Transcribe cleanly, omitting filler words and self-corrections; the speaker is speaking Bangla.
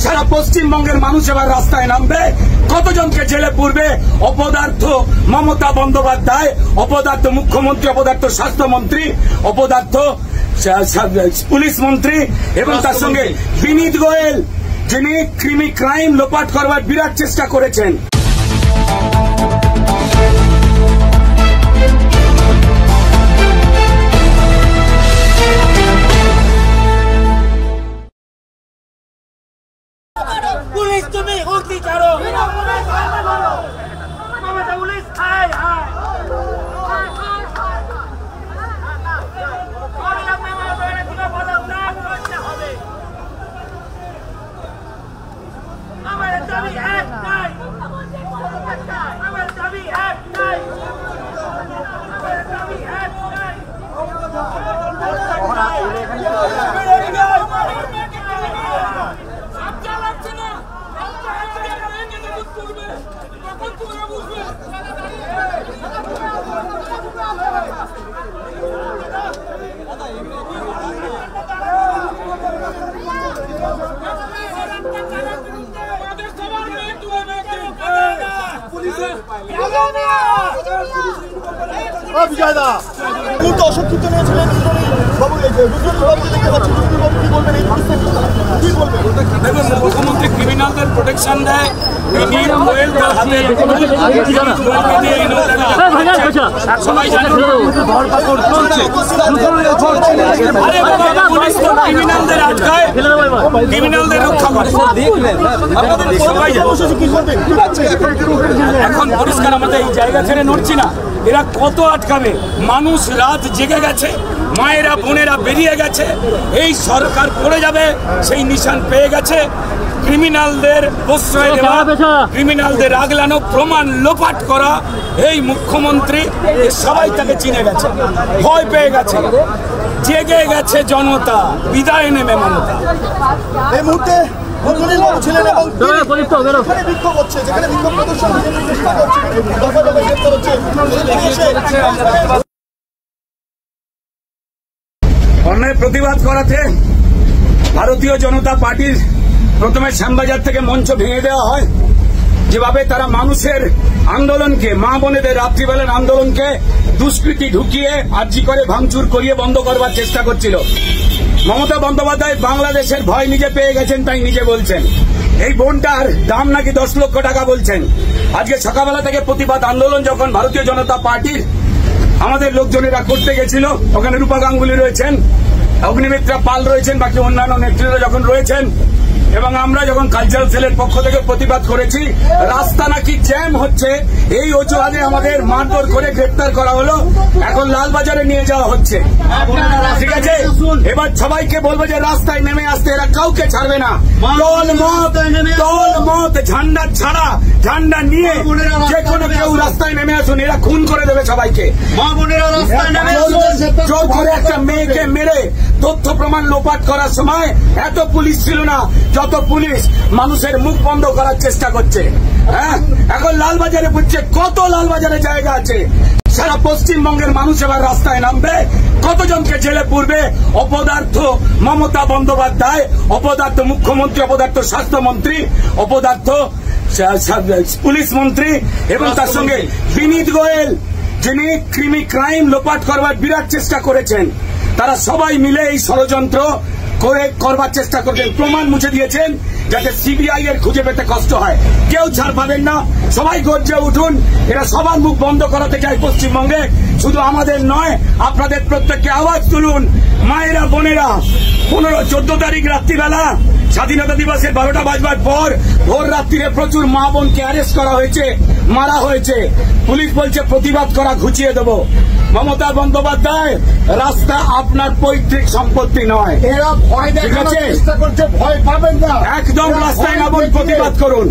সারা পশ্চিমবঙ্গের মানুষ এবার রাস্তায় নামবে, কতজনকে জেলে পুরবে অপদার্থ মমতা বন্দ্যোপাধ্যায়, অপদার্থ মুখ্যমন্ত্রী, অপদার্থ স্বাস্থ্যমন্ত্রী, অপদার্থ পুলিশ মন্ত্রী এবং তার সঙ্গে বিনীত গোয়েল, যিনি ক্রাইম লোপাট করবার বিরাট চেষ্টা করেছেন। पुलिस तुम्हें उल्टी करो, पुलिस हाय हाय हमारे दाबी एक नहीं, हमारे दाबी एक नहीं, हमारे दाबी एक नहीं। অশিক্ষিত নিয়েছিলেন মুখ্যমন্ত্রী ক্রিমিনালদের প্রোটেকশন দেয়, সবাই জানে ক্রিমিনালদের আটকায়, ক্রিমিনালদের রক্ষা করে। এখন পরিষ্কার আমাদের এই জায়গা ছেড়ে নড়ছি না, এরা কত আটকাবে? মানুষ রাত জেগে গেছে, মায়েরা বোনেরা বেরিয়ে গেছে, এই সরকার পড়ে যাবে সেই নিশান পেয়ে গেছে। ক্রিমিনালদের প্রশ্রয় দেওয়া, ক্রিমিনালদের আগলানো, প্রমাণ লোপাট করা, এই মুখ্যমন্ত্রী সবাই তাকে চিনে গেছে, ভয় পেয়ে গেছে, জেগে গেছে জনতা, বিদায় নেবে মমতা। এই মুহূর্তে ছিলেন এবং বিক্ষোভ হচ্ছে, যেখানে বিক্ষোভ প্রদর্শন চেষ্টা করছে, অন্যায় প্রতিবাদ করাতে ভারতীয় জনতা পার্টির প্রথমে শ্যামবাজার থেকে মঞ্চ ভেঙে দেওয়া হয়। যেভাবে তারা মানুষের আন্দোলনকে, মা বোনেদের রাত্রিবেলার আন্দোলনকে দুষ্কৃতি ঢুকিয়ে আর্জি করে ভাঙচুর করিয়ে বন্ধ করবার চেষ্টা করছিল। মমতা বন্দ্যোপাধ্যায় বাংলাদেশের ভয় নিজে পেয়ে গেছেন, তাই নিজে বলছেন এই বোনটার দাম নাকি 10 লক্ষ টাকা বলছেন। আজকে সকালবেলা থেকে প্রতিবাদ আন্দোলন যখন ভারতীয় জনতা পার্টির আমাদের লোকজনেরা করতে গেছিল, ওখানে রূপা গাঙ্গুলি রয়েছেন, অগ্নিমিত্রা পাল রয়েছেন, বাকি অন্যান্য নেতৃত্বরা যখন রয়েছেন, এবং আমরা যখন কালচারাল সেলের পক্ষ থেকে প্রতিবাদ করেছি, রাস্তা নাকি জ্যাম হচ্ছে, এই অজুহাতে আমাদের মারধর করে গ্রেপ্তার করা হলো, এখন লালবাজারে নিয়ে যাওয়া হচ্ছে। ঠিক আছে, এবার সবাইকে বলবো যে রাস্তায় নেমে আসতে, এরা কাউকে ছাড়বে না। দল মত ঝান্ডা ছাড়া, ঝান্ডা নিয়ে যে কোনো কেউ রাস্তায় নেমে আসুন, এরা খুন করে দেবে সবাইকে। মা বোনেরা রাস্তায় নেমে আসুন। জোর করে একটা মেয়েকে মেরে তথ্য প্রমাণ লোপাট করার সময় এত পুলিশ ছিল না যত পুলিশ মানুষের মুখ বন্ধ করার চেষ্টা করছে। হ্যাঁ, এখন লালবাজারে বুঝছে কত লালবাজারে জায়গা আছে। সারা পশ্চিমবঙ্গের মানুষ এবার রাস্তায় নামবে, কতজনকে জেলে পুরবে অপদার্থ মমতা বন্দ্যোপাধ্যায়, অপদার্থ মুখ্যমন্ত্রী, অপদার্থ স্বাস্থ্যমন্ত্রী, অপদার্থ পুলিশ মন্ত্রী এবং তার সঙ্গে বিনীত গোয়েল, যিনি ক্রাইম লোপাট করবার বিরাট চেষ্টা করেছেন। তারা সবাই মিলে এই ষড়যন্ত্র করে করবার চেষ্টা করছেন, প্রমাণ মুছে দিয়েছেন যাতে সিবিআই এর খুঁজে পেতে কষ্ট হয়। কেউ ছাড় পাবেন না, সবাই গর্জে উঠুন। এরা সবার মুখ বন্ধ করাতে চায় পশ্চিমবঙ্গে, শুধু আমাদের নয়, আপনাদের প্রত্যেককে আওয়াজ তুলুন। মায়েরা বোনেরা, 14 তারিখ রাত্রিবেলা স্বাধীনতা দিবসের 12টা বাজবার পর ভোর রাত্রিরে প্রচুর মা বোনকে অ্যারেস্ট করা হয়েছে, মারা হয়েছে। পুলিশ বলছে প্রতিবাদ করা ঘুচিয়ে দেব। মমতা বন্দ্যোপাধ্যায়, রাস্তা আপনার পৈতৃক সম্পত্তি নয়। এরা ভয় দেখানোর চেষ্টা করছে, ভয় পাবেন না। একদম রাস্তায় নামুন, প্রতিবাদ করুন।